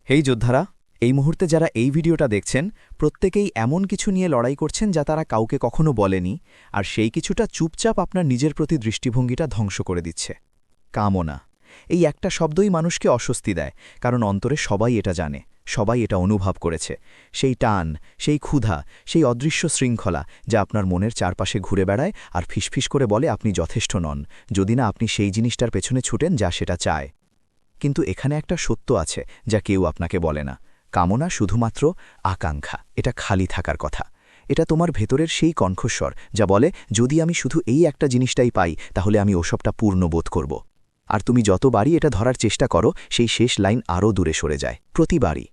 হেই যোদ্ধারা, এই মুহূর্তে যারা এই ভিডিওটা দেখছেন প্রত্যেকেই এমন কিছু নিয়ে লড়াই করছেন যা তারা কাউকে কখনো বলেনি, আর সেই কিছুটা চুপচাপ আপনার নিজের প্রতি দৃষ্টিভঙ্গিটা ধ্বংস করে দিচ্ছে। কামনা, এই একটা শব্দই মানুষকে অস্বস্তি দেয়, কারণ অন্তরে সবাই এটা জানে, সবাই এটা অনুভব করেছে। সেই টান, সেই ক্ষুধা, সেই অদৃশ্য শৃঙ্খলা যা আপনার মনের চারপাশে ঘুরে বেড়ায় আর ফিসফিস করে বলে আপনি যথেষ্ট নন, যদি না আপনি সেই জিনিসটার পেছনে ছুটেন যা সেটা চায়। কিন্তু এখানে একটা সত্য আছে যা কেউ আপনাকে বলে না। কামনা শুধুমাত্র আকাঙ্ক্ষা, এটা খালি থাকার কথা। এটা তোমার ভেতরের সেই কণ্ঠস্বর যা বলে যদি আমি শুধু এই একটা জিনিসটাই পাই তাহলে আমি ওসবটা পূর্ণ বোধ করব। আর তুমি যতবারই এটা ধরার চেষ্টা করো সেই শেষ লাইন আরও দূরে সরে যায়, প্রতিবারই।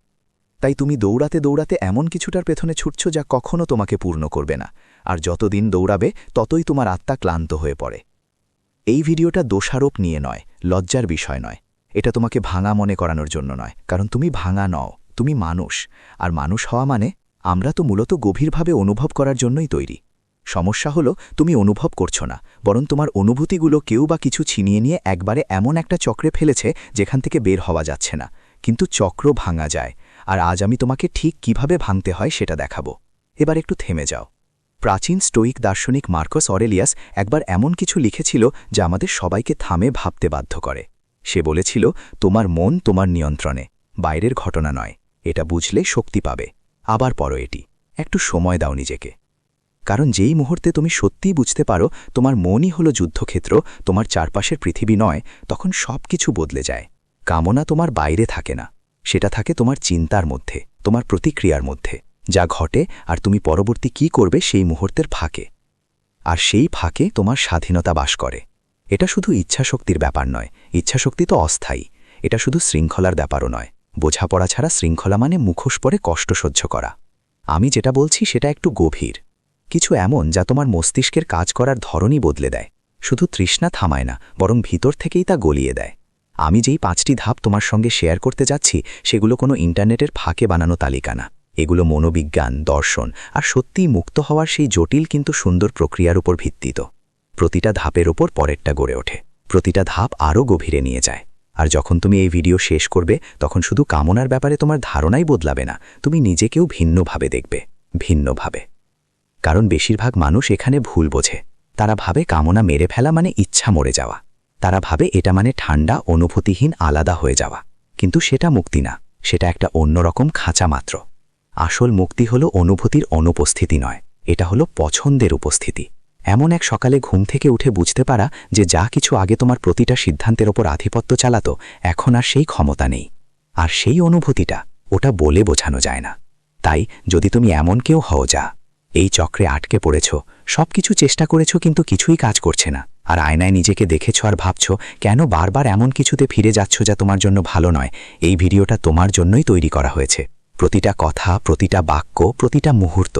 তাই তুমি দৌড়াতে দৌড়াতে এমন কিছুটার পেছনে ছুটছ যা কখনো তোমাকে পূর্ণ করবে না, আর যতদিন দৌড়াবে ততই তোমার আত্মা ক্লান্ত হয়ে পড়ে। এই ভিডিওটা দোষারোপ নিয়ে নয়, লজ্জার বিষয় নয়। এটা তোমাকে ভাঙা মনে করানোর জন্য নয়, কারণ তুমি ভাঙা নও, তুমি মানুষ। আর মানুষ হওয়া মানে আমরা তো মূলত গভীরভাবে অনুভব করার জন্যই তৈরি। সমস্যা হলো তুমি অনুভব করছো না, বরং তোমার অনুভূতিগুলো কেউ বা কিছু ছিনিয়ে নিয়ে একবারে এমন একটা চক্রে ফেলেছে যেখান থেকে বের হওয়া যাচ্ছে না। কিন্তু চক্র ভাঙা যায়, আর আজ আমি তোমাকে ঠিক কিভাবে ভাঙতে হয় সেটা দেখাবো। এবার একটু থেমে যাও। প্রাচীন স্টোয়িক দার্শনিক মার্কাস অরেলিয়াস একবার এমন কিছু লিখেছিল যা আমাদের সবাইকে থামে ভাবতে বাধ্য করে। সে বলেছিল, তোমার মন তোমার নিয়ন্ত্রণে, বাইরের ঘটনা নয়। এটা বুঝলে শক্তি পাবে। আবার পড়ো এটি, একটু সময় দাও নিজেকে। কারণ যেই মুহূর্তে তুমি সত্যিই বুঝতে পারো তোমার মনই হলো যুদ্ধক্ষেত্র, তোমার চারপাশের পৃথিবী নয়, তখন সব কিছু বদলে যায়। কামনা তোমার বাইরে থাকে না, সেটা থাকে তোমার চিন্তার মধ্যে, তোমার প্রতিক্রিয়ার মধ্যে, যা ঘটে আর তুমি পরবর্তী কি করবে সেই মুহূর্তের ফাঁকে। আর সেই ফাঁকে তোমার স্বাধীনতা বাস করে। এটা শুধু ইচ্ছাশক্তির ব্যাপার নয়, ইচ্ছাশক্তি তো অস্থায়ী। এটা শুধু শৃঙ্খলার ব্যাপারও নয়। বোঝাপড়া ছাড়া শৃঙ্খলা মানে মুখোশ পরে কষ্ট সহ্য করা। আমি যেটা বলছি সেটা একটু গভীর, কিছু এমন যা তোমার মস্তিষ্কের কাজ করার ধরনই বদলে দেয়। শুধু তৃষ্ণা থামায় না, বরং ভিতর থেকেই তা গলিয়ে দেয়। আমি যেই 5টি ধাপ তোমার সঙ্গে শেয়ার করতে যাচ্ছি সেগুলো কোনো ইন্টারনেটের ফাঁকে বানানো তালিকা না। এগুলো মনোবিজ্ঞান, দর্শন আর সত্যিই মুক্ত হওয়ার সেই জটিল কিন্তু সুন্দর প্রক্রিয়ার উপর ভিত্তিত। প্রতিটা ধাপের ওপর পরেরটা গড়ে ওঠে, প্রতিটা ধাপ আরও গভীরে নিয়ে যায়। আর যখন তুমি এই ভিডিও শেষ করবে তখন শুধু কামনার ব্যাপারে তোমার ধারণাই বদলাবে না, তুমি নিজেকেও ভিন্নভাবে দেখবে, ভিন্নভাবে। কারণ বেশিরভাগ মানুষ এখানে ভুল বোঝে। তারা ভাবে কামনা মেরে ফেলা মানে ইচ্ছা মরে যাওয়া। তারা ভাবে এটা মানে ঠান্ডা, অনুভূতিহীন, আলাদা হয়ে যাওয়া। কিন্তু সেটা মুক্তি না, সেটা একটা অন্যরকম খাঁচা মাত্র। আসল মুক্তি হলো অনুভূতির অনুপস্থিতি নয়, এটা হলো পছন্দের উপস্থিতি। এমন এক সকালে ঘুম থেকে উঠে বুঝতে পারা যে যা কিছু আগে তোমার প্রতিটা সিদ্ধান্তের ওপর আধিপত্য চালাতো এখন আর সেই ক্ষমতা নেই। আর সেই অনুভূতিটা, ওটা বলে বোঝানো যায় না। তাই যদি তুমি এমন কেউ হও যা এই চক্রে আটকে পড়েছ, সব কিছু চেষ্টা করেছ কিন্তু কিছুই কাজ করছে না, আর আয়নায় নিজেকে দেখেছ আর ভাবছ কেন বারবার এমন কিছুতে ফিরে যাচ্ছ যা তোমার জন্য ভালো নয়, এই ভিডিওটা তোমার জন্যই তৈরি করা হয়েছে। প্রতিটা কথা, প্রতিটা বাক্য, প্রতিটা মুহূর্ত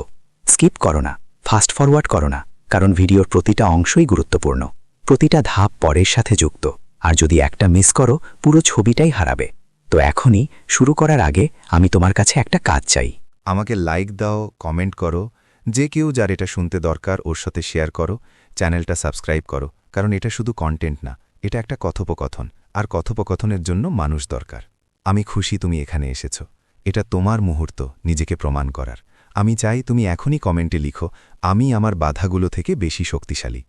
স্কিপ করো না, ফাস্ট ফরওয়ার্ড করো না, কারণ ভিডিওর প্রতিটা অংশই গুরুত্বপূর্ণ। প্রতিটা ধাপ পরের সাথে যুক্ত, আর যদি একটা মিস করো পুরো ছবিটাই হারাবে। তো এখনই শুরু করার আগে আমি তোমার কাছে একটা কাজ চাই। আমাকে লাইক দাও, কমেন্ট করো, যে কেউ যার এটা শুনতে দরকার ওর সাথে শেয়ার করো, চ্যানেলটা সাবস্ক্রাইব করো। কারণ এটা শুধু কন্টেন্ট না, এটা একটা কথোপকথন, আর কথোপকথনের জন্য মানুষ দরকার। আমি খুশি তুমি এখানে এসেছ। এটা তোমার মুহূর্ত নিজেকে প্রমাণ করার। আমি চাই তুমি এখনই কমেন্টে লিখো, আমি আমার বাধাগুলো থেকে বেশি শক্তিশালী।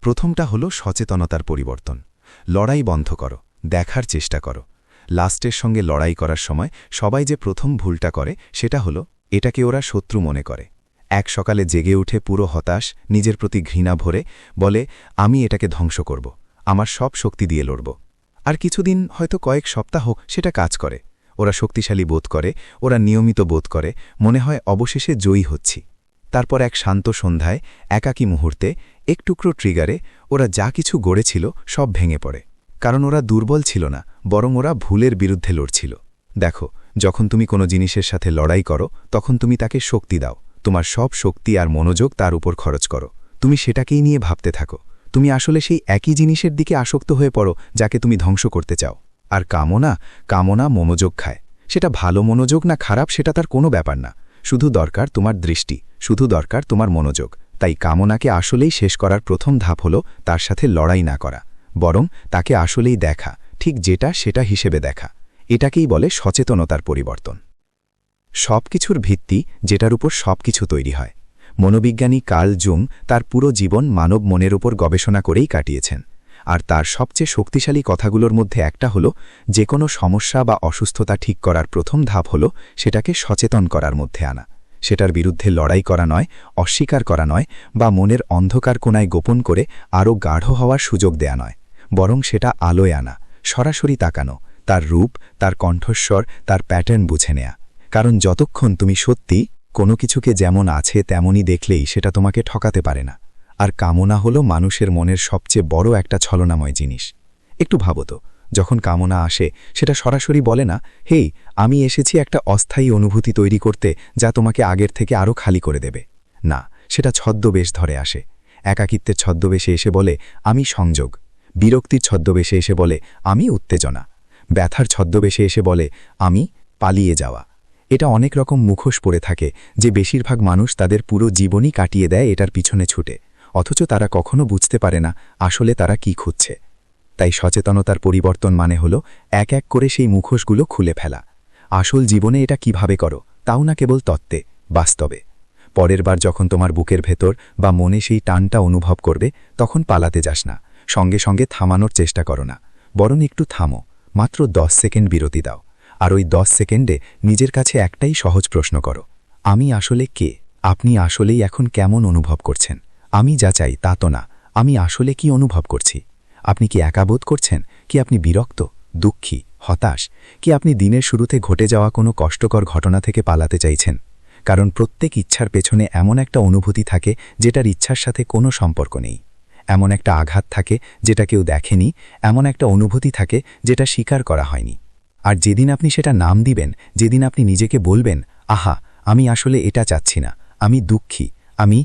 প্রথমটা হলো সচেতনতার পরিবর্তন। লড়াই বন্ধ করো, দেখার চেষ্টা করো। লাস্টের সঙ্গে লড়াই করার সময় সবাই যে প্রথম ভুলটা করে সেটা হলো এটাকে ওরা শত্রু মনে করে। এক সকালে জেগে উঠে পুরো হতাশ, নিজের প্রতি ঘৃণা ভরে বলে আমি এটাকে ধ্বংস করব, আমার সব শক্তি দিয়ে লড়ব। আর কিছুদিন, হয়তো কয়েক সপ্তাহ সেটা কাজ করে। ওরা শক্তিশালী বোধ করে, ওরা নিয়মিত বোধ করে, মনে হয় অবশেষে জয়ী হচ্ছি। তারপর এক শান্ত সন্ধ্যায়, একাকী মুহূর্তে, এক টুকরো ট্রিগারে ওরা যা কিছু গড়েছিল সব ভেঙে পড়ে। কারণ ওরা দুর্বল ছিল না, বরং ওরা ভুলের বিরুদ্ধে লড়ছিল। দেখো, যখন তুমি কোনো জিনিসের সাথে লড়াই করো তখন তুমি তাকে শক্তি দাও, তোমার সব শক্তি আর মনোযোগ তার উপর খরচ করো। তুমি সেটাকেই নিয়ে ভাবতে থাকো। তুমি আসলে সেই একই জিনিসের দিকে আসক্ত হয়ে পড়ো যাকে তুমি ধ্বংস করতে চাও। আর কামনা মনোযোগ খায়। সেটা ভালো মনোযোগ না খারাপ সেটা তার কোনো ব্যাপার না, শুধু দরকার তোমার দৃষ্টি, শুধু দরকার তোমার মনোযোগ। তাই কামনাকে আসলেই শেষ করার প্রথম ধাপ হলো তার সাথে লড়াই না করা, বরং তাকে আসলেই দেখা, ঠিক যেটা সেটা হিসেবে দেখা। এটাকেই বলে সচেতনতার পরিবর্তন। সবকিছুর ভিত্তি, যেটার উপর সবকিছু তৈরি হয়। মনোবিজ্ঞানী কার্ল জুং তার পুরো জীবন মানব মনের উপর গবেষণা করেই কাটিয়েছেন, আর তার সবচেয়ে শক্তিশালী কথাগুলোর মধ্যে একটা হলো, যে কোনো সমস্যা বা অসুস্থতা ঠিক করার প্রথম ধাপ হলো সেটাকে সচেতন করার মধ্যে আনা। সেটার বিরুদ্ধে লড়াই করা নয়, অস্বীকার করা নয়, বা মনের অন্ধকার কোণায় গোপন করে আরও গাঢ় হওয়ার সুযোগ দেয়া নয়, বরং সেটা আলোয় আনা, সরাসরি তাকানো, তার রূপ, তার কণ্ঠস্বর, তার প্যাটার্ন বুঝে নেয়া। কারণ যতক্ষণ তুমি সত্যি কোনো কিছুকে যেমন আছে তেমনই দেখলেই সেটা তোমাকে ঠকাতে পারে না। আর কামনা হলো মানুষের মনের সবচেয়ে বড় একটা ছলনাময় জিনিস। একটু ভাবো তো, যখন কামনা আসে সেটা সরাসরি বলে না, হেই, আমি এসেছি একটা অস্থায়ী অনুভূতি তৈরি করতে যা তোমাকে আগের থেকে আরও খালি করে দেবে। না, সেটা ছদ্মবেশ ধরে আসে। একাকিত্বের ছদ্মবেশে এসে বলে, আমি সংযোগ। বিরক্তির ছদ্মবেশে এসে বলে, আমি উত্তেজনা। ব্যথার ছদ্মবেশে এসে বলে, আমি পালিয়ে যাওয়া। এটা অনেক রকম মুখোশ পড়ে থাকে, যে বেশিরভাগ মানুষ তাদের পুরো জীবনই কাটিয়ে দেয় এটার পিছনে ছুটে, অথচ তারা কখনো বুঝতে পারে না আসলে তারা কি খুঁজছে। তাই সচেতনতার পরিবর্তন মানে হলো এক এক করে সেই মুখোশগুলো খুলে ফেলা। আসল জীবনে এটা কিভাবে করো, তাও না কেবল তত্ত্বে, বাস্তবে। পরের বার যখন তোমার বুকের ভেতর বা মনে সেই টানটা অনুভব করবে, তখন পালাতে যাস না, সঙ্গে সঙ্গে থামানোর চেষ্টা করো না, বরং একটু থামো, মাত্র 10 সেকেন্ড বিরতি দাও। আর ওই 10 সেকেন্ডে নিজের কাছে একটাই সহজ প্রশ্ন করো, আমি আসলে কে? আপনি আসলেই এখন কেমন অনুভব করছেন? আমি যা চাই তা তো না, আমি আসলে কি অনুভব করছি? আপনি কি একা বোধ করছেন, কি আপনি বিরক্ত, দুঃখী, হতাশ, কি আপনি দিনের শুরুতে ঘটে যাওয়া কোনো কষ্টকর ঘটনা থেকে পালাতে চাইছেন? কারণ প্রত্যেক ইচ্ছার পেছনে এমন একটা অনুভূতি থাকে যেটার ইচ্ছার সাথে কোনো সম্পর্ক নেই। এমন একটা আঘাত থাকে যেটা কেউ দেখেনি, এমন একটা অনুভূতি থাকে যেটা স্বীকার করা হয়নি। আর যেদিন আপনি সেটা নাম দিবেন, যেদিন আপনি নিজেকে বলবেন, আহা, আমি আসলে এটা চাচ্ছি না, আমি দুঃখী, আমি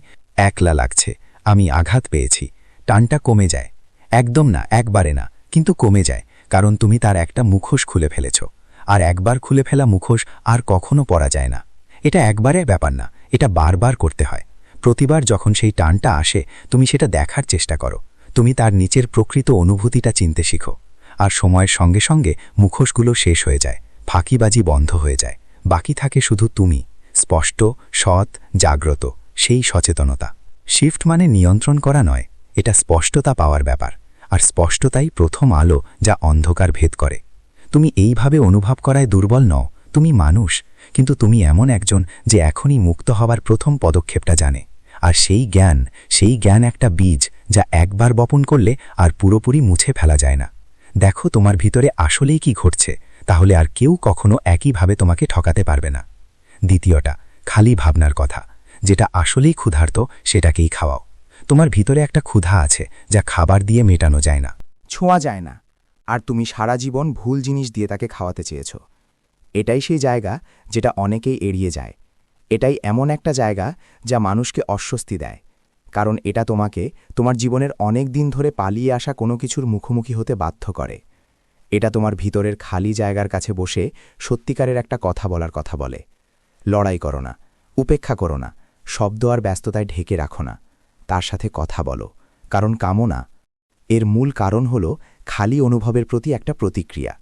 একলা লাগছে, আমি আঘাত পেয়েছি, টানটা কমে যায়। একদম না, একবারে না, কিন্তু কমে যায়, কারণ তুমি তার একটা মুখোশ খুলে ফেলেছ। আর একবার খুলে ফেলা মুখোশ আর কখনো পরা যায় না। এটা একবারের ব্যাপার না, এটা বারবার করতে হয়। প্রতিবার যখন সেই টানটা আসে, তুমি সেটা দেখার চেষ্টা করো, তুমি তার নিচের প্রকৃত অনুভূতিটা চিনতে শিখো। আর সময়ের সঙ্গে সঙ্গে মুখোশগুলো শেষ হয়ে যায়, ফাঁকিবাজি বন্ধ হয়ে যায়, বাকি থাকে শুধু তুমি, স্পষ্ট, সৎ, জাগ্রত, সেই সচেতনতা। শিফট মানে নিয়ন্ত্রণ করা নয়, এটা স্পষ্টতা পাওয়ার ব্যাপার। আর স্পষ্টতাই প্রথম আলো যা অন্ধকার ভেদ করে। তুমি এইভাবে অনুভব করায় দুর্বল নও, তুমি মানুষ, কিন্তু তুমি এমন একজন যে এখনই মুক্ত হবার প্রথম পদক্ষেপটা জানে। আর সেই জ্ঞান একটা বীজ যা একবার বপন করলে আর পুরোপুরি মুছে ফেলা যায় না। দেখো তোমার ভিতরে আসলেই কি ঘটছে, তাহলে আর কেউ কখনো একইভাবে তোমাকে ঠকাতে পারবে না। দ্বিতীয়টা, খালি ভাবনার কথা। যেটা আসলেই ক্ষুধার্ত সেটাকেই খাওয়াও। তোমার ভিতরে একটা ক্ষুধা আছে যা খাবার দিয়ে মেটানো যায় না, ছোঁয়া যায় না, আর তুমি সারা জীবন ভুল জিনিস দিয়ে তাকে খাওয়াতে চেয়েছ। এটাই সেই জায়গা যেটা অনেকেই এড়িয়ে যায়। এটাই এমন একটা জায়গা যা মানুষকে অস্বস্তি দেয়, কারণ এটা তোমাকে তোমার জীবনের অনেক দিন ধরে পালিয়ে আসা কোনো কিছুর মুখোমুখি হতে বাধ্য করে। এটা তোমার ভিতরের খালি জায়গার কাছে বসে সত্যিকারের একটা কথা বলার কথা বলে। লড়াই করো না, উপেক্ষা করো না, শব্দ আর ব্যস্ততায় ঢেকে রাখো না, তার সাথে কথা বলো। কারণ কামনা এর মূল কারণ হল খালি অনুভবের প্রতি একটা প্রতিক্রিয়া।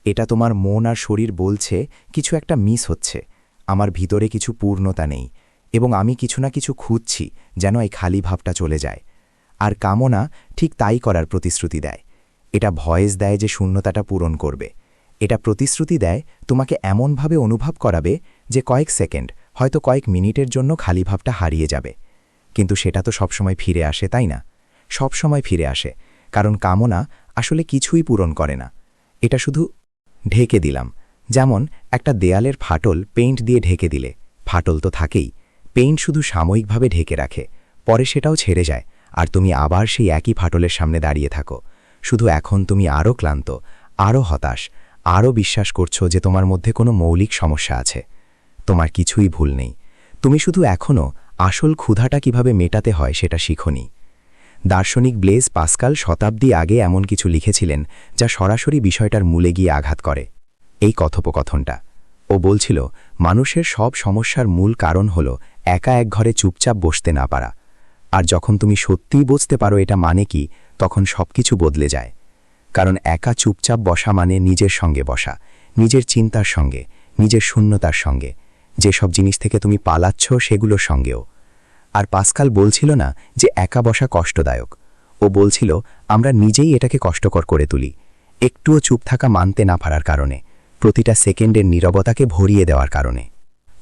এটা তোমার মন আর শরীর বলছে কিছু একটা মিস হচ্ছে, আমার ভিতরে কিছু পূর্ণতা নেই, এবং আমি কিছু না কিছু খুঁজছি যেন এই খালি ভাবটা চলে যায়। আর কামনা ঠিক তাই করার প্রতিশ্রুতি দেয়। এটা ভয়েস দেয় যে শূন্যতাটা পূরণ করবে। এটা প্রতিশ্রুতি দেয় তোমাকে এমনভাবে অনুভব করাবে যে কয়েক সেকেন্ড, হয়তো কয়েক মিনিটের জন্য খালি ভাবটা হারিয়ে যাবে। কিন্তু সেটা তো সবসময় ফিরে আসে, তাই না? সবসময় ফিরে আসে, কারণ কামনা আসলে কিছুই পূরণ করে না। এটা শুধু ঢেকে দিলাম, যেমন একটা দেয়ালের ফাটল পেইন্ট দিয়ে ঢেকে দিলে ফাটল তো থাকেই, পেইন্ট শুধু সাময়িকভাবে ঢেকে রাখে, পরে সেটাও ছেড়ে যায়, আর তুমি আবার সেই একই ফাটলের সামনে দাঁড়িয়ে থাকো। শুধু এখন তুমি আরও ক্লান্ত, আরও হতাশ, আরও বিশ্বাস করছো যে তোমার মধ্যে কোনো মৌলিক সমস্যা আছে। তোমার কিছুই ভুল নেই, তুমি শুধু এখনও আসল ক্ষুধাটা কিভাবে মেটাতে হয় সেটা শিখোনি। দার্শনিক ব্লেজ পাস্কাল শতাব্দী আগে এমন কিছু লিখেছিলেন যা সরাসরি বিষয়টার মূলে গিয়ে আঘাত করে। এই কথোপকথনটা ও বলছিল, মানুষের সব সমস্যার মূল কারণ হল একা এক ঘরে চুপচাপ বসতে না পারা। আর যখন তুমি সত্যিই বুঝতে পারো এটা মানে কি, তখন সবকিছু বদলে যায়। কারণ একা চুপচাপ বসা মানে নিজের সঙ্গে বসা, নিজের চিন্তার সঙ্গে, নিজের শূন্যতার সঙ্গে, যেসব জিনিস থেকে তুমি পালাচ্ছ সেগুলোর সঙ্গেও। আর পাস্কাল বলছিল না যে একা বসা কষ্টদায়ক, ও বলছিল আমরা নিজেই এটাকে কষ্টকর করে তুলি, একটুও চুপ থাকা মানতে না পারার কারণে, প্রতিটা সেকেন্ডের নীরবতাকে ভরিয়ে দেওয়ার কারণে,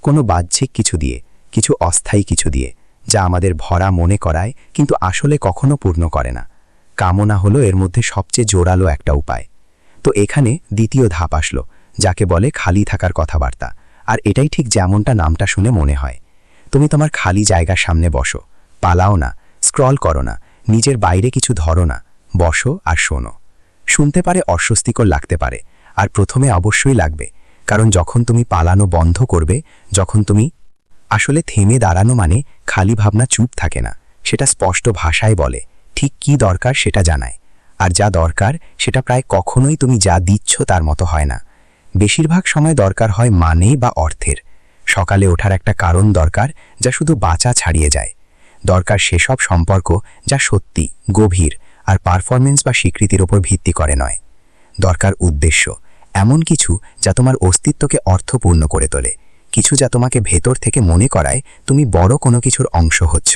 কোনো বাহ্যিক কিছু দিয়ে, কিছু অস্থায়ী কিছু দিয়ে, যা আমাদের ভরা মনে করায় কিন্তু আসলে কখনো পূর্ণ করে না। কামনা হলো এর মধ্যে সবচেয়ে জোরালো একটা উপায়। তো এখানে দ্বিতীয় ধাপ আসলো, যাকে বলে খালি থাকার কথাবার্তা। আর এটাই ঠিক যেমনটা নামটা শুনে মনে হয়। তুমি তোমার খালি জায়গার সামনে বসো, পালাও না, স্ক্রল করো না, নিজের বাইরে কিছু ধরো না, বসো আর শোনো। শুনতে পারে অস্বস্তিকর লাগতে পারে, আর প্রথমে অবশ্যই লাগবে, কারণ যখন তুমি পালানো বন্ধ করবে, যখন তুমি আসলে থেমে দাঁড়ানো মানে খালি ভাবনা চুপ থাকে না, সেটা স্পষ্ট ভাষায় বলে, ঠিক কি দরকার সেটা জানায়। আর যা দরকার সেটা প্রায় কখনোই তুমি যা দিচ্ছ তার মতো হয় না। বেশিরভাগ সময় দরকার হয় মানে বা অর্থের। সকালে ওঠার একটা কারণ দরকার, যা শুধু বাঁচা ছাড়িয়ে যায়। দরকার সেসব সম্পর্ক যা সত্যি, গভীর আর পারফরমেন্স বা স্বীকৃতির ওপর ভিত্তি করে নয়। দরকার উদ্দেশ্য, এমন কিছু যা তোমার অস্তিত্বকে অর্থপূর্ণ করে তোলে, কিছু যা তোমাকে ভেতর থেকে মনে করায় তুমি বড় কোনো কিছুর অংশ হচ্ছ,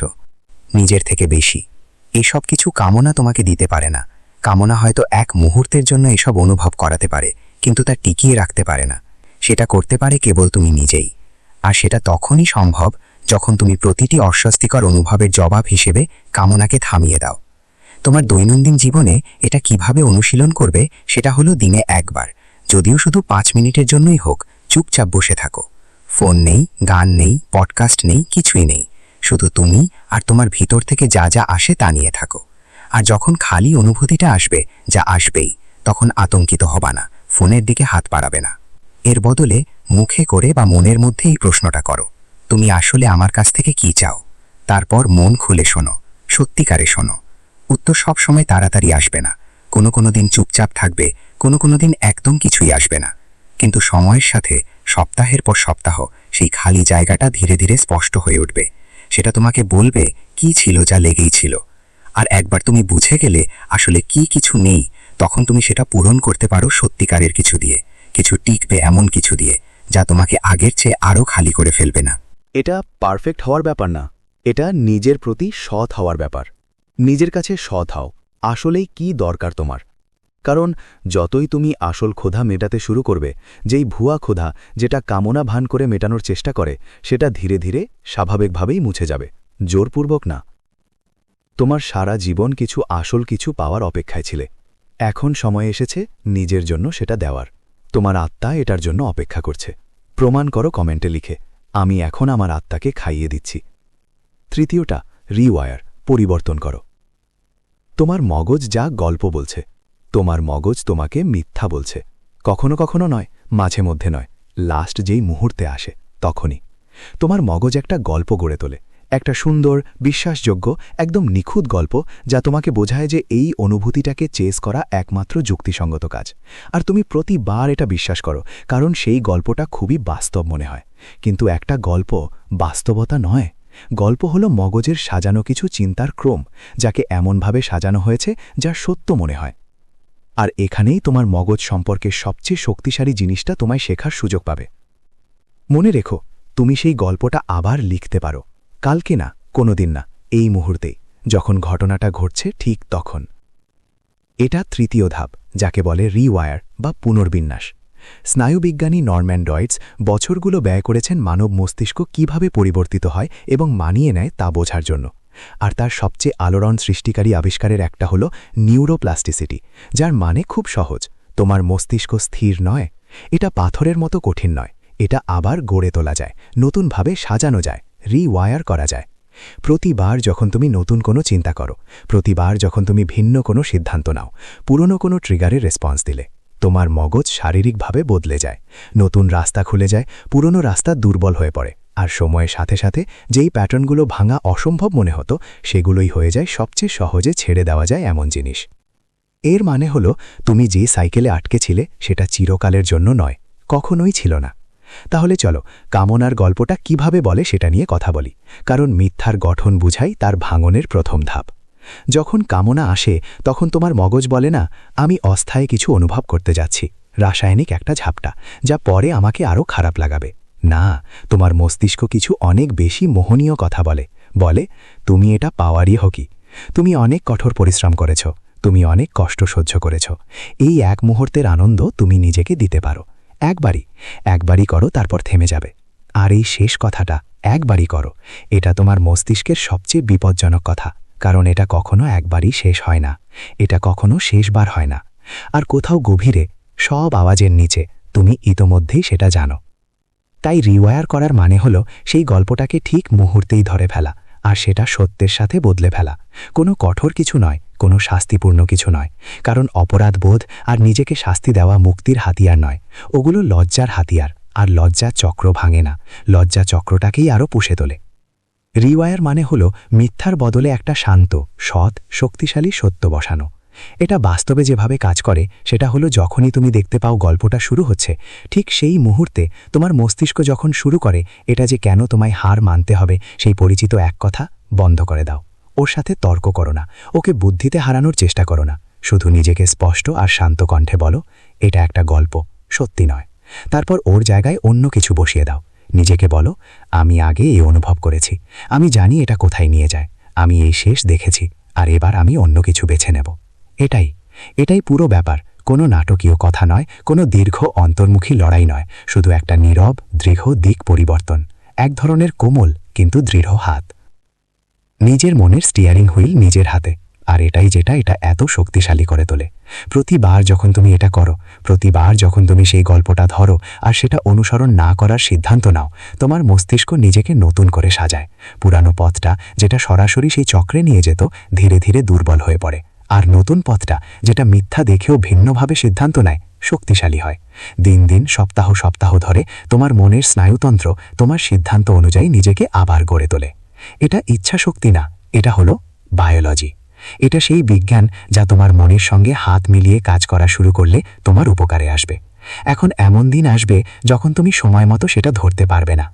নিজের থেকে বেশি। এসব কিছু কামনা তোমাকে দিতে পারে না। কামনা হয়তো এক মুহূর্তের জন্য এসব অনুভব করাতে পারে, কিন্তু তা টিকিয়ে রাখতে পারে না। সেটা করতে পারে কেবল তুমি নিজেই। আর সেটা তখনই সম্ভব যখন তুমি প্রতিটি অস্বস্তিকর অনুভবের জবাব হিসেবে কামনাকে থামিয়ে দাও। তোমার দৈনন্দিন জীবনে এটা কিভাবে অনুশীলন করবে সেটা হলো দিনে একবার, যদিও শুধু 5 মিনিটের জন্যই হোক, চুপচাপ বসে থাকো। ফোন নেই, গান নেই, পডকাস্ট নেই, কিছুই নেই, শুধু তুমি আর তোমার ভিতর থেকে যা যা আসে তা নিয়ে থাকো। আর যখন খালি অনুভূতিটা আসবে, যা আসবেই, তখন আতঙ্কিত হবা না, ফোনের দিকে হাত বাড়াবে না। এর বদলে মুখে করে বা মনের মধ্যে এই প্রশ্নটা করো, তুমি আসলে আমার কাছ থেকে কি চাও? তারপর মন খুলে শোনো, সত্যিকারে শোনো। উত্তর সব সময় তাড়াতাড়ি আসবে না, কোনো দিন চুপচাপ থাকবে, কোনো দিন একদম কিছুই আসবে না। কিন্তু সময়ের সাথে, সপ্তাহের পর সপ্তাহ, সেই খালি জায়গাটা ধীরে ধীরে স্পষ্ট হয়ে উঠবে। সেটা তোমাকে বলবে কি ছিল যা লেগেই ছিল। আর একবার তুমি বুঝে গেলে আসলে কি কিছু নেই, তখন তুমি সেটা পূরণ করতে পারো সত্যিকারের কিছু দিয়ে, কিছু টিকবে এমন কিছু দিয়ে, যা তোমাকে আগের চেয়ে আরও খালি করে ফেলবে না। এটা পারফেক্ট হওয়ার ব্যাপার না, এটা নিজের প্রতি সৎ হওয়ার ব্যাপার। নিজের কাছে সৎ হও, আসলেই কি দরকার তোমার। কারণ যতই তুমি আসল ক্ষুধা মেটাতে শুরু করবে, যেই ভুয়া ক্ষুধা যেটা কামনা ভান করে মেটানোর চেষ্টা করে, সেটা ধীরে ধীরে স্বাভাবিকভাবেই মুছে যাবে, জোরপূর্বক না। তোমার সারা জীবন কিছু আসল কিছু পাওয়ার অপেক্ষায় ছিলে, এখন সময় এসেছে নিজের জন্য সেটা দেওয়ার। তোমার আত্মা এটার জন্য অপেক্ষা করছে। প্রমাণ করো কমেন্টে লিখে, আমি এখন আমার আত্মাকে খাইয়ে দিচ্ছি। তৃতীয়টা, রিওয়ায়ার, পরিবর্তন করো। তোমার মগজ যা গল্প বলছে, তোমার মগজ তোমাকে মিথ্যা বলছে। কখনো কখনো নয়, মাঝে মধ্যে নয়, লাস্ট যেই মুহূর্তে আসে তখনই তোমার মগজ একটা গল্প গড়ে তোলে, একটা সুন্দর, বিশ্বাসযোগ্য, একদম নিখুঁত গল্প, যা তোমাকে বোঝায় যে এই অনুভূতিটাকে চেস করা একমাত্র যুক্তিসঙ্গত কাজ। আর তুমি প্রতিবার এটা বিশ্বাস করো, কারণ সেই গল্পটা খুবই বাস্তব মনে হয়। কিন্তু একটা গল্প বাস্তবতা নয়। গল্প হলো মগজের সাজানো কিছু চিন্তার ক্রম, যাকে এমনভাবে সাজানো হয়েছে যা সত্য মনে হয়। আর এখানেই তোমার মগজ সম্পর্কে সবচেয়ে শক্তিশালী জিনিসটা তোমায় শেখার সুযোগ পাবে। মনে রেখো, তুমি সেই গল্পটা আবার লিখতে পারো, কালকে না, কোনোদিন না, এই মুহূর্তেই, যখন ঘটনাটা ঘটছে ঠিক তখন। এটা তৃতীয় ধাপ, যাকে বলে রিওয়ায়ার বা পুনর্বিন্যাস। স্নায়ুবিজ্ঞানী নরম্যান ডয়েটস বছরগুলো ব্যয় করেছেন মানব মস্তিষ্ক কিভাবে পরিবর্তিত হয় এবং মানিয়ে নেয় তা বোঝার জন্য। আর তার সবচেয়ে আলোড়ন সৃষ্টিকারী আবিষ্কারের একটা হলো নিউরোপ্লাস্টিসিটি, যার মানে খুব সহজ, তোমার মস্তিষ্ক স্থির নয়, এটা পাথরের মতো কঠিন নয়, এটা আবার গড়ে তোলা যায়, নতুনভাবে সাজানো যায়, রিওয়ায়ার করা যায়। প্রতিবার যখন তুমি নতুন কোনো চিন্তা করো, প্রতিবার যখন তুমি ভিন্ন কোনো সিদ্ধান্ত নাও, পুরনো কোনো ট্রিগারের রেসপন্স দিলে, তোমার মগজ শারীরিকভাবে বদলে যায়, নতুন রাস্তা খুলে যায়, পুরনো রাস্তা দুর্বল হয়ে পড়ে। আর সময়ের সাথে সাথে যেই প্যাটার্নগুলো ভাঙা অসম্ভব মনে হতো, সেগুলোই হয়ে যায় সবচেয়ে সহজে ছেড়ে দেওয়া যায় এমন জিনিস। এর মানে হলো, তুমি যে সাইকেলে আটকে ছিলে সেটা চিরকালের জন্য নয়, কখনোই ছিল না। তাহলে চলো কামনার গল্পটা কিভাবে বলে সেটা নিয়ে কথা বলি, কারণ মিথ্যার গঠন বুঝাই তার ভাঙনের প্রথম ধাপ। যখন কামনা আসে, তখন তোমার মগজ বলে না, আমি অস্থায়ী কিছু অনুভব করতে যাচ্ছি, রাসায়নিক একটা ঝাপটা, যা পরে আমাকে আরও খারাপ লাগাবে। না, তোমার মস্তিষ্ক কিছু অনেক বেশি মোহনীয় কথা বলে। বলে, তুমি এটা পাওয়ারই হকি, তুমি অনেক কঠোর পরিশ্রম করেছ, তুমি অনেক কষ্ট সহ্য করেছ, এই এক মুহূর্তের আনন্দ তুমি নিজেকে দিতে পারো। একবারই করো, তারপর থেমে যাবে। আর এই শেষ কথাটা একবারই করো, এটা তোমার মস্তিষ্কের সবচেয়ে বিপজ্জনক কথা, কারণ এটা কখনো একবারই শেষ হয় না, এটা কখনো শেষবার হয় না। আর কোথাও গভীরে, সব আওয়াজের নিচে, তুমি ইতোমধ্যেই সেটা জানো। তাই রিওয়ায়ার করার মানে হলো সেই গল্পটাকে ঠিক মুহূর্তেই ধরে ফেলা, আর সেটা সত্যের সাথে বদলে ফেলা। কোনো কঠোর কিছু নয়, কোনো শাস্তিপূর্ণ কিছু নয়, কারণ অপরাধবোধ আর নিজেকে শাস্তি দেওয়া মুক্তির হাতিয়ার নয়, ওগুলো লজ্জার হাতিয়ার। আর লজ্জা চক্র ভাঙে না, লজ্জা চক্রটাকেই আরও পুষে তোলে। রিওয়ায়ার মানে হলো মিথ্যার বদলে একটা শান্ত, সৎ, শক্তিশালী সত্য বসানো। এটা বাস্তবে যেভাবে কাজ করে সেটা হলো, যখনই তুমি দেখতে পাও গল্পটা শুরু হচ্ছে, ঠিক সেই মুহূর্তে তোমার মস্তিষ্ক যখন শুরু করে এটা যে কেন তোমায় হার মানতে হবে, সেই পরিচিত এক কথা বন্ধ করে দাও। ওর সাথে তর্ক করো না, ওকে বুদ্ধিতে হারানোর চেষ্টা করো না, শুধু নিজেকে স্পষ্ট আর শান্ত কণ্ঠে বলো, এটা একটা গল্প, সত্যি নয়। তারপর ওর জায়গায় অন্য কিছু বসিয়ে দাও। নিজেকে বলো, আমি আগে এই অনুভব করেছি, আমি জানি এটা কোথায় নিয়ে যায়, আমি এই শেষ দেখেছি, আর এবার আমি অন্য কিছু বেছে নেব। এটাই পুরো ব্যাপার, কোনো নাটকীয় কথা নয়, কোনো দীর্ঘ অন্তর্মুখী লড়াই নয়, শুধু একটা নীরব, দৃঢ় দিক পরিবর্তন, এক ধরনের কোমল কিন্তু দৃঢ় হাত। নিজের মনের স্টিয়ারিং হুইল নিজের হাতে, আর এটাই যেটা এটা এত শক্তিশালী করে তোলে। প্রতিবার যখন তুমি এটা করো, প্রতিবার যখন তুমি সেই গল্পটা ধরো আর সেটা অনুসরণ না করার সিদ্ধান্ত নাও, তোমার মস্তিষ্ক নিজেকে নতুন করে সাজায়। পুরানো পথটা, যেটা সরাসরি সেই চক্রে নিয়ে যেত, ধীরে ধীরে দুর্বল হয়ে পড়ে, আর নতুন পথটা, যেটা মিথ্যা দেখেও ভিন্নভাবে সিদ্ধান্ত নেয়, শক্তিশালী হয়। দিন দিন, সপ্তাহ সপ্তাহ ধরে তোমার মনের স্নায়ুতন্ত্র তোমার সিদ্ধান্ত অনুযায়ী নিজেকে আবার গড়ে তোলে। এটা ইচ্ছা শক্তি না, এটা হলো বায়োলজি। এটা সেই বিজ্ঞান যা তোমার মনের সঙ্গে হাত মিলিয়ে কাজ করা শুরু করলে তোমার উপকারে আসবে। এখন এমন দিন আসবে যখন তুমি সময় মতো সেটা ধরতে পারবে না।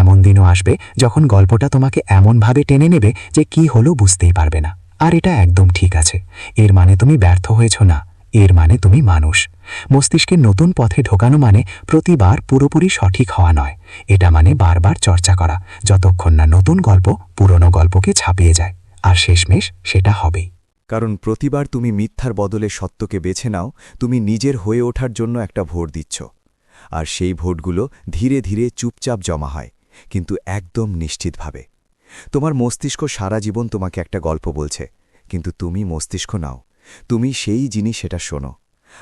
এমন দিনও আসবে যখন গল্পটা তোমাকে এমনভাবে টেনে নেবে যে কি হলো বুঝতেই পারবে না। আর এটা একদম ঠিক আছে। এর মানে তুমি ব্যর্থ হয়েছ না, এর মানে তুমি মানুষ। মস্তিষ্কের নতুন পথে ঢোকানো মানে প্রতিবার পুরোপুরি সঠিক হওয়া নয়, এটা মানে বারবার চর্চা করা, যতক্ষণ না নতুন গল্প পুরনো গল্পকে ছাপিয়ে যায়। আর শেষমেশ সেটা হবেই। কারণ প্রতিবার তুমি মিথ্যার বদলে সত্যকে বেছে নাও, তুমি নিজের হয়ে ওঠার জন্য একটা ভোট দিচ্ছ। আর সেই ভোটগুলো ধীরে ধীরে চুপচাপ জমা হয়, কিন্তু একদম নিশ্চিতভাবে। তোমার মস্তিষ্ক সারা জীবন তোমাকে একটা গল্প বলছে, কিন্তু তুমি মস্তিষ্ক নাও, তুমি সেই যিনি সেটা শোনো।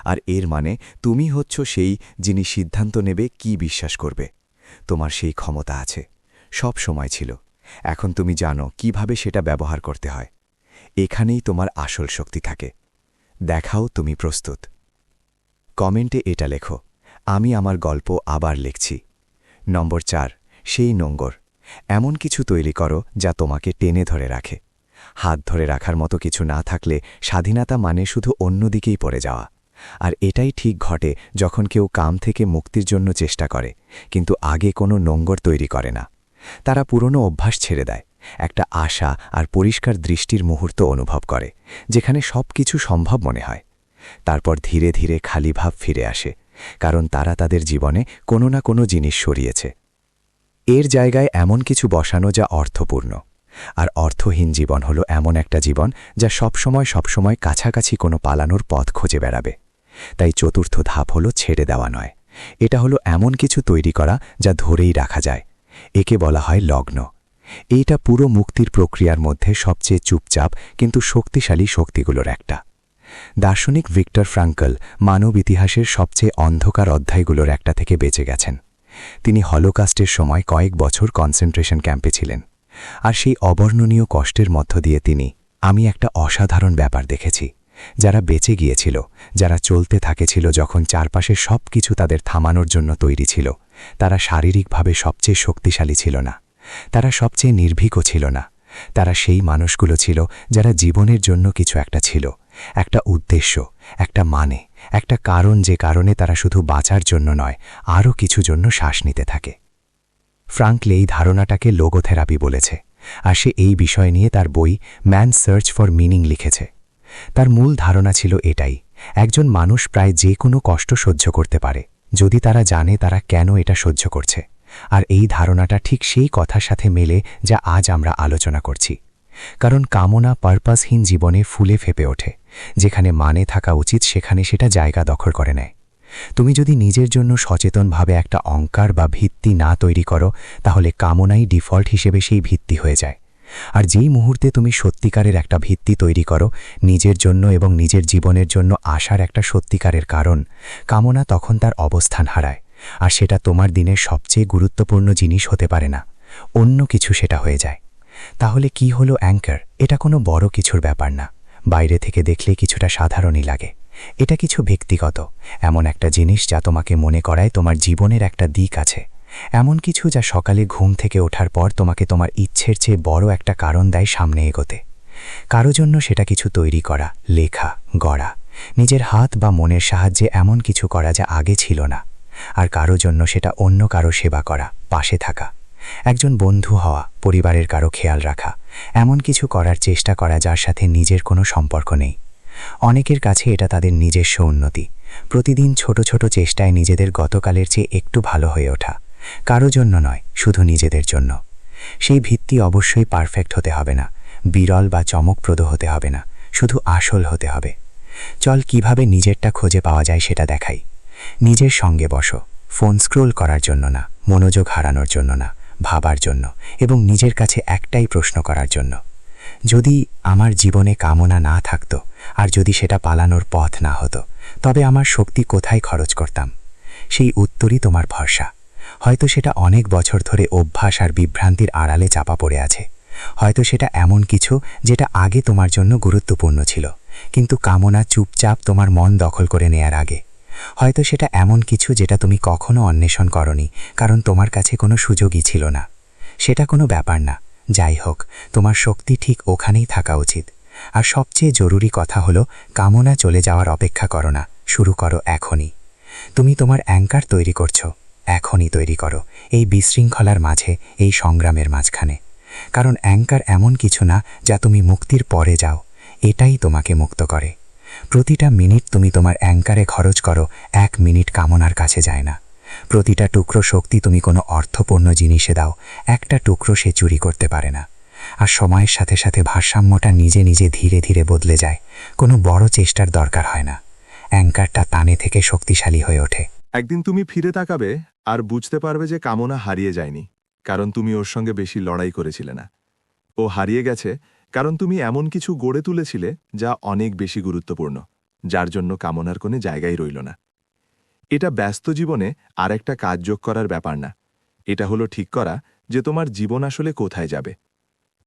আর এর মানে তুমি হচ্ছ সেই যিনি সিদ্ধান্ত নেবে কি বিশ্বাস করবে। তোমার সেই ক্ষমতা আছে, সব সময় ছিল। এখন তুমি জানো কিভাবে সেটা ব্যবহার করতে হয়। এখানেই তোমার আসল শক্তি থাকে। দেখাও তুমি প্রস্তুত। কমেন্টে এটা লেখো, আমি আমার গল্প আবার লিখছি। নম্বর 4, সেই নোঙ্গর। এমন কিছু তৈরি করো যা তোমাকে টেনে ধরে রাখে। হাত ধরে রাখার মতো কিছু না থাকলে স্বাধীনতা মানে শুধু অন্যদিকেই পড়ে যাওয়া। আর এটাই ঠিক ঘটে যখন কেউ কাম থেকে মুক্তির জন্য চেষ্টা করে, কিন্তু আগে কোনো নোঙ্গর তৈরি করে না। তারা পুরনো অভ্যাস ছেড়ে দেয়, একটা আশা আর পরিষ্কার দৃষ্টির মুহূর্ত অনুভব করে, যেখানে সব কিছু সম্ভব মনে হয়। তারপর ধীরে ধীরে খালি ভাব ফিরে আসে, কারণ তারা তাদের জীবনে কোনো না কোনো জিনিস সরিয়েছে। এর জায়গায় এমন কিছু বসানো যা অর্থপূর্ণ। আর অর্থহীন জীবন হলো এমন একটা জীবন যা সবসময় কাছাকাছি কোনো পালানোর পথ খুঁজে বেড়াবে। তাই চতুর্থ ধাপ হলো ছেড়ে দেওয়া নয়, এটা হলো এমন কিছু তৈরি করা যা ধরেই রাখা যায়। একে বলা হয় লগ্ন। এইটা পুরো মুক্তির প্রক্রিয়ার মধ্যে সবচেয়ে চুপচাপ কিন্তু শক্তিশালী শক্তিগুলোর একটা। দার্শনিক ভিক্টর ফ্রাঙ্কল মানব ইতিহাসের সবচেয়ে অন্ধকার অধ্যায়গুলোর একটা থেকে বেঁচে গেছেন। তিনি হলোকাস্টের সময় কয়েক বছর কনসেন্ট্রেশন ক্যাম্পে ছিলেন। আর সেই অবর্ণনীয় কষ্টের মধ্য দিয়ে আমি একটা অসাধারণ ব্যাপার দেখেছি। যারা বেঁচে গিয়েছিল, যারা চলতে থাকেছিল যখন চারপাশে সব কিছু তাদের থামানোর জন্য তৈরি ছিল, তারা শারীরিকভাবে সবচেয়ে শক্তিশালী ছিল না, তারা সবচেয়ে নির্ভীকও ছিল না। তারা সেই মানুষগুলো ছিল যারা জীবনের জন্য কিছু একটা ছিল, একটা উদ্দেশ্য, একটা মানে, একটা কারণ, যে কারণে তারা শুধু বাঁচার জন্য নয়, আরও কিছু জন্য শ্বাস নিতে থাকে। ফ্রাঙ্কল এই ধারণাটাকে লোগোথেরাপি বলেছে, আর সে এই বিষয় নিয়ে তার বই ম্যান সার্চ ফর মিনিং লিখেছে। তার মূল ধারণা ছিল এটাই, একজন মানুষ প্রায় যে কোনো কষ্ট সহ্য করতে পারে যদি তারা জানে তারা কেন এটা সহ্য করছে। আর এই ধারণাটা ঠিক সেই কথার সাথে মেলে যা আজ আমরা আলোচনা করছি। কারণ কামনা পারপাসহীন জীবনে ফুলে ফেপে ওঠে, যেখানে মানে থাকা উচিত সেখানে সেটা জায়গা দখল করে নেয়। তুমি যদি নিজের জন্য সচেতনভাবে একটা অঙ্কার বা ভিত্তি না তৈরি করো, তাহলে কামনাই ডিফল্ট হিসেবে সেই ভিত্তি হয়ে যায়। আর যেই মুহূর্তে তুমি সত্যিকারের একটা ভিত্তি তৈরি করো, নিজের জন্য এবং নিজের জীবনের জন্য আসার একটা সত্যিকারের কারণ, কামনা তখন তার অবস্থান হারায়। আর সেটা তোমার দিনের সবচেয়ে গুরুত্বপূর্ণ জিনিস হতে পারে না, অন্য কিছু সেটা হয়ে যায়। তাহলে কি হলো অ্যাঙ্কার? এটা কোনো বড় কিছুর ব্যাপার না, বাইরে থেকে দেখলে কিছুটা সাধারণই লাগে। এটা কিছু ব্যক্তিগত, এমন একটা জিনিস যা তোমাকে মনে করায় তোমার জীবনের একটা দিক আছে, এমন কিছু যা সকালে ঘুম থেকে ওঠার পর তোমাকে তোমার ইচ্ছের চেয়ে বড় একটা কারণ দেয় সামনে এগোতে। কারো জন্য সেটা কিছু তৈরি করা, লেখা, গড়া, নিজের হাত বা মনের সাহায্যে এমন কিছু করা যা আগে ছিল না। আর কারো জন্য সেটা অন্য কারো সেবা করা, পাশে থাকা, একজন বন্ধু হওয়া, পরিবারের কারো খেয়াল রাখা, এমন কিছু করার চেষ্টা করা যার সাথে নিজের কোনো সম্পর্ক নেই। অনেকের কাছে এটা তাদের নিজস্ব উন্নতি, প্রতিদিন ছোট ছোট চেষ্টায় নিজেদের গতকালের চেয়ে একটু ভালো হয়ে ওঠা। কারো জন্য নয়, শুধু নিজেদের জন্য। সেই ভিত্তি অবশ্যই পারফেক্ট হতে হবে না, বিরল বা চমকপ্রদ হতে হবে না, শুধু আসল হতে হবে। চল কিভাবে নিজেরটা খুঁজে পাওয়া যায় সেটা দেখাই। নিজের সঙ্গে বসো, ফোন স্ক্রোল করার জন্য না, মনোযোগ হারানোর জন্য না, ভাবার জন্য এবং নিজের কাছে একটাই প্রশ্ন করার জন্য, যদি আমার জীবনে কামনা না থাকতো, আর যদি সেটা পালানোর পথ না হতো, তবে আমার শক্তি কোথায় খরচ করতাম? সেই উত্তরই তোমার ভরসা। হয়তো সেটা অনেক বছর ধরে অভ্যাস আর বিভ্রান্তির আড়ালে চাপা পড়ে আছে। হয়তো সেটা এমন কিছু যেটা আগে তোমার জন্য গুরুত্বপূর্ণ ছিল, কিন্তু কামনা চুপচাপ তোমার মন দখল করে নেয়ার আগে। হয়তো সেটা এমন কিছু যেটা তুমি কখনো অন্বেষণ করনি, কারণ তোমার কাছে কোনো সুযোগই ছিল না। সেটা কোনো ব্যাপার না, যাই হোক, তোমার শক্তি ঠিক ওখানেই থাকা উচিত। আর সবচেয়ে জরুরি কথা হলো, কামনা চলে যাওয়ার অপেক্ষা করো না, শুরু করো এখনই। তুমি তোমার অ্যাঙ্কার তৈরি করছো, এখনই তৈরি করো, এই বিশৃঙ্খলার মাঝে, এই সংগ্রামের মাঝখানে। কারণ অ্যাঙ্কার এমন কিছু না যা তুমি মুক্তির পরে যাও, এটাই তোমাকে মুক্ত করে। প্রতিটা মিনিট তুমি তোমার অ্যাঙ্কারে খরচ করো, 1 মিনিট কামনার কাছে যায় না। প্রতিটা টুকরো শক্তি তুমি কোনো অর্থপূর্ণ জিনিসে দাও, একটা টুকরো সে চুরি করতে পারে না। আর সময়ের সাথে সাথে ভারসাম্যটা নিজে নিজে ধীরে ধীরে বদলে যায়, কোনো বড় চেষ্টার দরকার হয় না। অ্যাঙ্কারটা টানে থেকে শক্তিশালী হয়ে ওঠে। একদিন তুমি ফিরে তাকাবে আর বুঝতে পারবে যে কামনা হারিয়ে যায়নি, কারণ তুমি ওর সঙ্গে বেশি লড়াই করেছিলে না। ও হারিয়ে গেছে কারণ তুমি এমন কিছু গড়ে তুলেছিলে যা অনেক বেশি গুরুত্বপূর্ণ, যার জন্য কামনার কোনো জায়গাই রইল না। এটা ব্যস্ত জীবনে আর একটা কাজ যোগ করার ব্যাপার না, এটা হলো ঠিক করা যে তোমার জীবন আসলে কোথায় যাবে।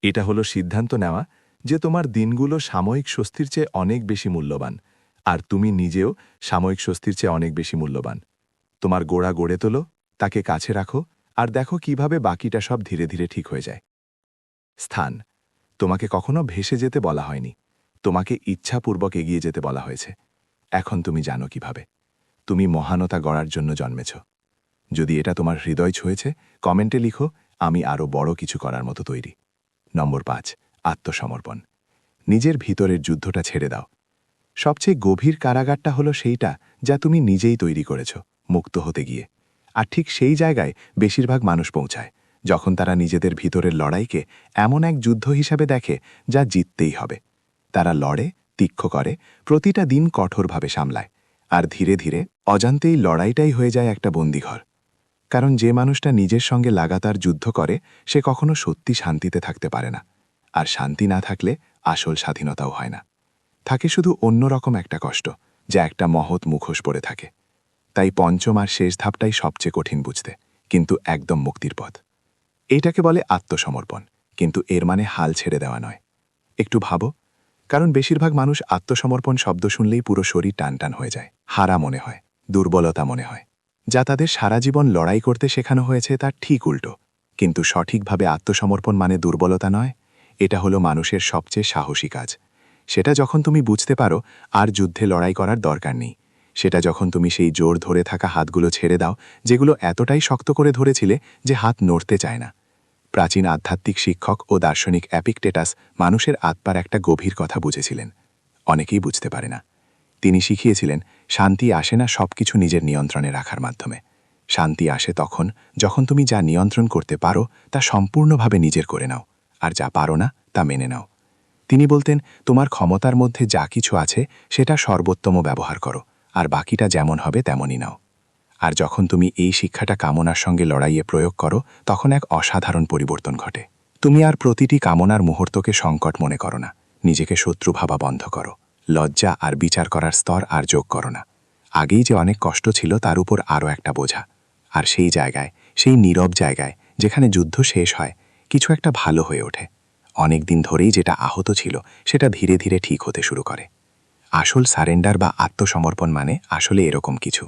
এটা হলো সিদ্ধান্ত নেওয়া যে তোমার দিনগুলো সাময়িক স্বস্তির চেয়ে অনেক বেশি মূল্যবান, আর তুমি নিজেও সাময়িক স্বস্তির চেয়ে অনেক বেশি মূল্যবান। তোমার গোড়া গড়ে তোলো, তাকে কাছে রাখো, আর দেখো কিভাবে বাকিটা সব ধীরে ধীরে ঠিক হয়ে যায়। স্থান, তোমাকে কখনো ভেসে যেতে বলা হয়নি, তোমাকে ইচ্ছাপূর্বক এগিয়ে যেতে বলা হয়েছে। এখন তুমি জানো কিভাবে। তুমি মহানতা গড়ার জন্য জন্মেছ। যদি এটা তোমার হৃদয় ছুঁয়েছে, কমেন্টে লিখো, আমি আরও বড় কিছু করার মতো তৈরি। নম্বর 5, আত্মসমর্পণ। নিজের ভিতরের যুদ্ধটা ছেড়ে দাও। সবচেয়ে গভীর কারাগারটা হলো সেইটা যা তুমি নিজেই তৈরি করেছ, মুক্ত হতে গিয়ে। আর ঠিক সেই জায়গায় বেশিরভাগ মানুষ পৌঁছায়, যখন তারা নিজেদের ভিতরের লড়াইকে এমন এক যুদ্ধ হিসাবে দেখে যা জিততেই হবে। তারা লড়ে, তীক্ষ্ণ করে, প্রতিটা দিন কঠোরভাবে সামলায়, আর ধীরে ধীরে অজান্তেই লড়াইটাই হয়ে যায় একটা বন্দিঘর। কারণ যে মানুষটা নিজের সঙ্গে লাগাতার যুদ্ধ করে, সে কখনো সত্যি শান্তিতে থাকতে পারে না। আর শান্তি না থাকলে আসল স্বাধীনতাও হয় না, থাকে শুধু অন্যরকম একটা কষ্ট, যা একটা মহৎ মুখোশ পরে থাকে। তাই পঞ্চম আর শেষ ধাপটাই সবচেয়ে কঠিন বুঝতে, কিন্তু একদম মুক্তির পথ। এইটাকে বলে আত্মসমর্পণ, কিন্তু এর মানে হাল ছেড়ে দেওয়া নয়। একটু ভাবো, কারণ বেশিরভাগ মানুষ আত্মসমর্পণ শব্দ শুনলেই পুরো শরীর টানটান হয়ে যায়, হারা মনে হয়, দুর্বলতা মনে হয়। যা তাদের সারা জীবন লড়াই করতে শেখানো হয়েছে তার ঠিক উল্টো। কিন্তু সঠিকভাবে আত্মসমর্পণ মানে দুর্বলতা নয়, এটা হলো মানুষের সবচেয়ে সাহসী কাজ। সেটা যখন তুমি বুঝতে পারো আর যুদ্ধে লড়াই করার দরকার নেই। সেটা যখন তুমি সেই জোর ধরে থাকা হাতগুলো ছেড়ে দাও, যেগুলো এতটাই শক্ত করে ধরেছিলে যে হাত নড়তে চায় না। প্রাচীন আধ্যাত্মিক শিক্ষক ও দার্শনিক অ্যাপিকটেটাস মানুষের আত্মার একটা গভীর কথা বুঝেছিলেন। অনেকেই বুঝতে পারে না। তিনি শিখিয়েছিলেন শান্তি আসে না সবকিছু নিজের নিয়ন্ত্রণে রাখার মাধ্যমে। শান্তি আসে তখন যখন তুমি যা নিয়ন্ত্রণ করতে পারো তা সম্পূর্ণভাবে নিজের করে নাও, আর যা পারো না তা মেনে নাও। তিনি বলতেন, তোমার ক্ষমতার মধ্যে যা কিছু আছে সেটা সর্বোত্তম ব্যবহার করো, আর বাকিটা যেমন হবে তেমনই নাও। আর যখন তুমি এই শিক্ষাটা কামনার সঙ্গে লড়াইয়ে প্রয়োগ করো, তখন এক অসাধারণ পরিবর্তন ঘটে। তুমি আর প্রতিটি কামনার মুহূর্তকে সংকট মনে করো না, নিজেকে শত্রু ভাবা বন্ধ করো, লজ্জা আর বিচার করার স্তর আর যোগ করো না। আগেই যে অনেক কষ্ট ছিল তার উপর আরও একটা বোঝা। আর সেই জায়গায়, সেই নীরব জায়গায় যেখানে যুদ্ধ শেষ হয়, কিছু একটা ভালো হয়ে ওঠে। অনেক দিন ধরেই যেটা আহত ছিল সেটা ধীরে ধীরে ঠিক হতে শুরু করে। আসল সারেন্ডার বা আত্মসমর্পণ মানে আসলে এরকম কিছু।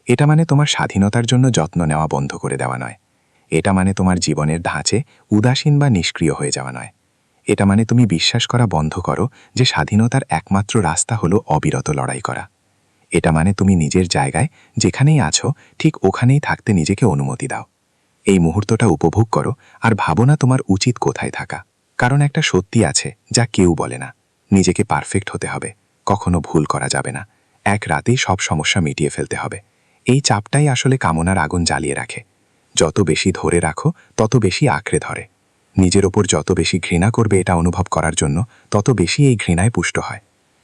এটা মানে তোমার স্বাধীনতার জন্য যত্ন নেওয়া বন্ধ করে দেওয়া নয়। এটা মানে তোমার জীবনের ধাঁচে উদাসীন বা নিষ্ক্রিয় হয়ে যাওয়া নয়। এটা মানে তুমি বিশ্বাস করা বন্ধ করো যে স্বাধীনতার একমাত্র রাস্তা হলো অবিরত লড়াই করা। এটা মানে তুমি নিজের জায়গায় যেখানেই আছো ঠিক ওখানেই থাকতে নিজেকে অনুমতি দাও। এই মুহূর্তটা উপভোগ করো আর ভাবো না তোমার উচিত কোথায় থাকা। কারণ একটা সত্যি আছে যা কেউ বলে না, নিজেকে পারফেক্ট হতে হবে, কখনো ভুল করা যাবে না, এক রাতেই সব সমস্যা মিটিয়ে ফেলতে হবে। এই চাপটাই আসলে কামনার আগুন জ্বালিয়ে রাখে। যত বেশি ধরে রাখো তত বেশি আঁকড়ে ধরে। নিজের ওপর যত বেশি ঘৃণা করবে এটা অনুভব করার জন্য, তত বেশি এই ঘৃণায় পুষ্ট হয়।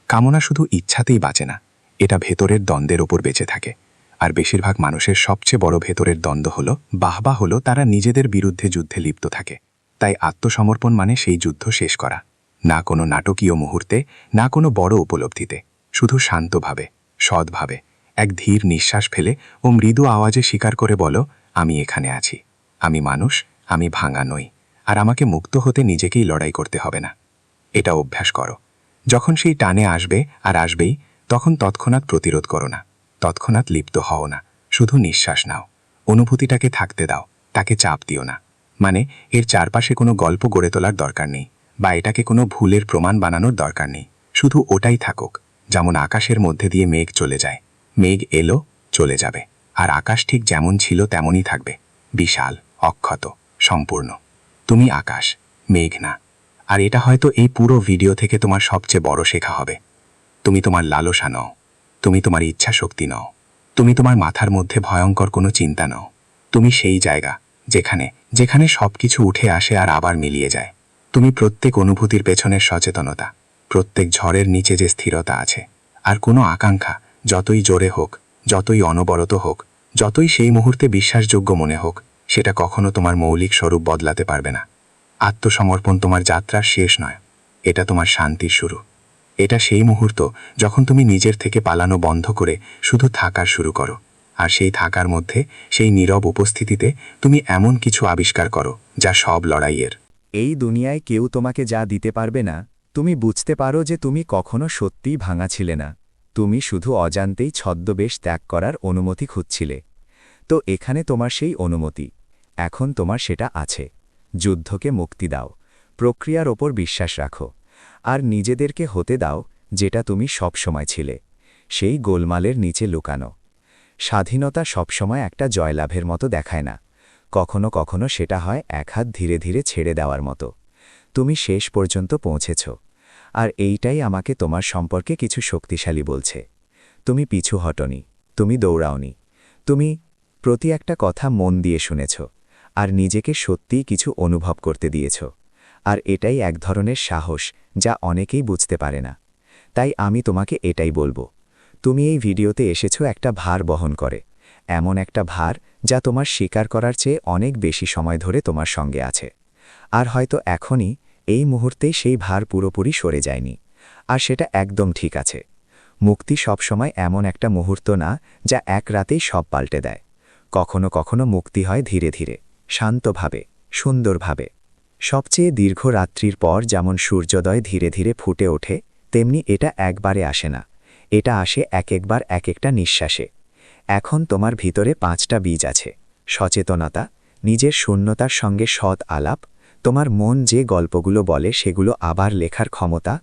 কামনা শুধু ইচ্ছাতেই বাঁচে না, এটা ভেতরের দ্বন্দ্বের ওপর বেঁচে থাকে। আর বেশিরভাগ মানুষের সবচেয়ে বড় ভেতরের দ্বন্দ্ব হলো বাহবা, হলো তারা নিজেদের বিরুদ্ধে যুদ্ধে লিপ্ত থাকে। তাই আত্মসমর্পণ মানে সেই যুদ্ধ শেষ করা, না কোনো নাটকীয় মুহূর্তে, না কোনো বড় উপলব্ধিতে, শুধু শান্তভাবে, সৎভাবে এক ধীর নিঃশ্বাস ফেলে ও মৃদু আওয়াজে স্বীকার করে বলো, আমি এখানে আছি, আমি মানুষ, আমি ভাঙা নই, আর আমাকে মুক্ত হতে নিজেকেই লড়াই করতে হবে না। এটা অভ্যাস করো। যখন সেই টানে আসবে আর আসবেই, তখন তৎক্ষণাৎ প্রতিরোধ করো না, তৎক্ষণাৎ লিপ্ত হও না, শুধু নিঃশ্বাস নাও, অনুভূতিটাকে থাকতে দাও, তাকে চাপ দিও না। মানে এর চারপাশে কোনো গল্প গড়ে তোলার দরকার নেই, বা এটাকে কোনো ভুলের প্রমাণ বানানোর দরকার নেই। শুধু ওটাই থাকুক, যেমন আকাশের মধ্যে দিয়ে মেঘ চলে যায়। মেঘ এলো, চলে যাবে, আর আকাশ ঠিক যেমন ছিল তেমনই থাকবে, বিশাল, অক্ষত, সম্পূর্ণ। তুমি আকাশ, মেঘ না। আর এটা হয়তো এই পুরো ভিডিও থেকে তোমার সবচেয়ে বড় শেখা হবে। তুমি তোমার লালসা নও, তুমি তোমার ইচ্ছা শক্তি নও, তুমি তোমার মাথার মধ্যে ভয়ঙ্কর কোনো চিন্তা নও। তুমি সেই জায়গা যেখানে যেখানে সবকিছু উঠে আসে আর আবার মিলিয়ে যায়। তুমি প্রত্যেক অনুভূতির পেছনের সচেতনতা, প্রত্যেক ঝড়ের নিচে যে স্থিরতা আছে। আর কোনো আকাঙ্ক্ষা যতই জোরে হোক, যতই অনবরত হোক, যতই সেই মুহূর্তে বিশ্বাসযোগ্য মনে হোক, সেটা কখনো তোমার মৌলিক স্বরূপ বদলাতে পারবে না। আত্মসমর্পণ তোমার যাত্রার শেষ নয়, এটা তোমার শান্তির শুরু। এটা সেই মুহূর্ত যখন তুমি নিজের থেকে পালানো বন্ধ করে শুধু থাকার শুরু করো। আর সেই থাকার মধ্যে, সেই নীরব উপস্থিতিতে তুমি এমন কিছু আবিষ্কার করো যা সব লড়াইয়ের। এই দুনিয়ায় কেউ তোমাকে যা দিতে পারবে না। তুমি বুঝতে পারো যে তুমি কখনো সত্যিই ভাঙা ছিলে না, তুমি শুধু অজান্তেই ছদ্মবেশ ত্যাগ করার অনুমতি খুঁজছিলে। তো এখানে তোমার সেই অনুমতি, এখন তোমার সেটা আছে। যুদ্ধকে মুক্তি দাও, প্রক্রিয়ার ওপর বিশ্বাস রাখো, আর নিজেদেরকে হতে দাও যেটা তুমি সবসময় ছিলে, সেই গোলমালের নিচে লুকানো। স্বাধীনতা সবসময় একটা জয়লাভের মতো দেখায় না, কখনো কখনো সেটা হয় এক হাত ধীরে ধীরে ছেড়ে দেওয়ার মতো। তুমি শেষ পর্যন্ত পৌঁছেছ, আর এইটাই আমাকে তোমার সম্পর্কে কিছু শক্তিশালী বলছে। তুমি পিছু হটনি, তুমি দৌড়াওনি, তুমি প্রতি একটা কথা মন দিয়ে শুনেছ, আর নিজেকে সত্যিই কিছু অনুভব করতে দিয়েছ। আর এটাই এক ধরনের সাহস যা অনেকেই বুঝতে পারে না। তাই আমি তোমাকে এটাই বলবো, তুমি এই ভিডিওতে এসেছো একটা ভার বহন করে, এমন একটা ভার যা তোমার স্বীকার করার চেয়ে অনেক বেশি সময় ধরে তোমার সঙ্গে আছে। আর হয়তো এখনই, এই মুহূর্তেই সেই ভার পুরোপুরি সরে যায়নি, আর সেটা একদম ঠিক আছে। মুক্তি সবসময় এমন একটা মুহূর্ত না যা এক রাতেই সব পাল্টে দেয়। কখনো কখনো মুক্তি হয় ধীরে ধীরে, শান্তভাবে, সুন্দরভাবে। সবচেয়ে দীর্ঘ রাত্রির পর যেমন সূর্যোদয় ধীরে ধীরে ফুটে ওঠে, তেমনি এটা একবারে আসে না, এটা আসে এক একবার এক একটা নিঃশ্বাসে। এখন তোমার ভিতরে 5টা বীজ আছে: সচেতনতা, নিজের শূন্যতার সঙ্গে সৎ আলাপ, তোমার মন যে গল্পগুলো বলে সেগুলো আবার লেখার ক্ষমতা,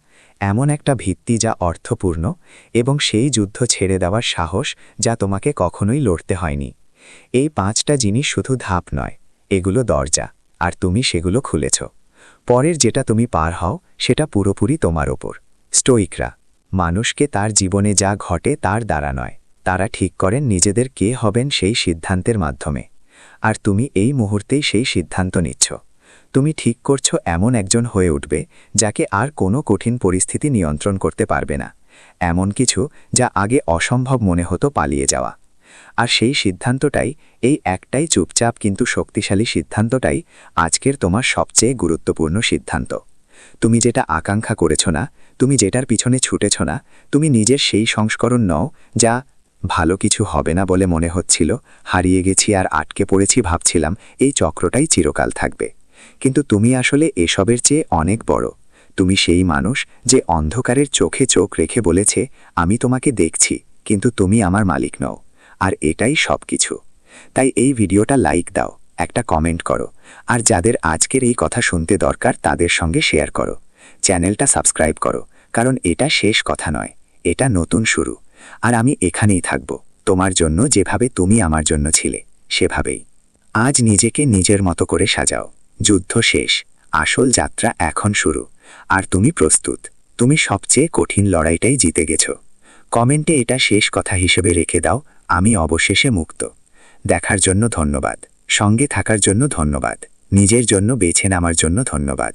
এমন একটা ভিত্তি যা অর্থপূর্ণ, এবং সেই যুদ্ধ ছেড়ে দেওয়ার সাহস যা তোমাকে কখনোই লড়তে হয়নি। এই 5টা জিনিস শুধু ধাপ নয়, এগুলো দরজা, আর তুমি সেগুলো খুলেছ। পরের যেটা তুমি পার হও সেটা পুরোপুরি তোমার ওপর। স্টোইকরা মানুষকে তার জীবনে যা ঘটে তার দ্বারা নয়, তারা ঠিক করেন নিজেদের কে হবেন সেই সিদ্ধান্তের মাধ্যমে। আর তুমি এই মুহূর্তেই সেই সিদ্ধান্ত নিচ্ছ। তুমি ঠিক করছো এমন একজন হয়ে উঠবে যাকে আর কোনো কঠিন পরিস্থিতি নিয়ন্ত্রণ করতে পারবে না, এমন কিছু যা আগে অসম্ভব মনে হতো পালিয়ে যাওয়া। আর সেই সিদ্ধান্তটাই, এই একটাই চুপচাপ কিন্তু শক্তিশালী সিদ্ধান্তটাই আজকের তোমার সবচেয়ে গুরুত্বপূর্ণ সিদ্ধান্ত। তুমি যেটা আকাঙ্ক্ষা করেছ না, তুমি যেটার পিছনে ছুটেছ না, তুমি নিজের সেই সংস্করণ নও যা ভালো কিছু হবে না বলে মনে হচ্ছিল, হারিয়ে গেছি আর আটকে পড়েছি ভাবছিলাম এই চক্রটাই চিরকাল থাকবে। কিন্তু তুমি আসলে এসবের চেয়ে অনেক বড়। তুমি সেই মানুষ যে অন্ধকারের চোখে চোখ রেখে বলেছে, আমি তোমাকে দেখছি কিন্তু তুমি আমার মালিক নও। আর এটাই সব কিছু। তাই এই ভিডিওটা লাইক দাও, একটা কমেন্ট করো, আর যাদের আজকের এই কথা শুনতে দরকার তাদের সঙ্গে শেয়ার করো। চ্যানেলটা সাবস্ক্রাইব করো, কারণ এটা শেষ কথা নয়, এটা নতুন শুরু। আর আমি এখানেই থাকব তোমার জন্য, যেভাবে তুমি আমার জন্য ছিলে সেভাবেই। আজ নিজেকে নিজের মতো করে সাজাও। যুদ্ধ শেষ, আসল যাত্রা এখন শুরু। আর তুমি প্রস্তুত। তুমি সবচেয়ে কঠিন লড়াইটাই জিতে গেছো। কমেন্টে এটা শেষ কথা হিসেবে রেখে দাও, আমি অবশেষে মুক্ত। দেখার জন্য ধন্যবাদ, সঙ্গে থাকার জন্য ধন্যবাদ, নিজের জন্য বেছে নেওয়ার জন্য ধন্যবাদ।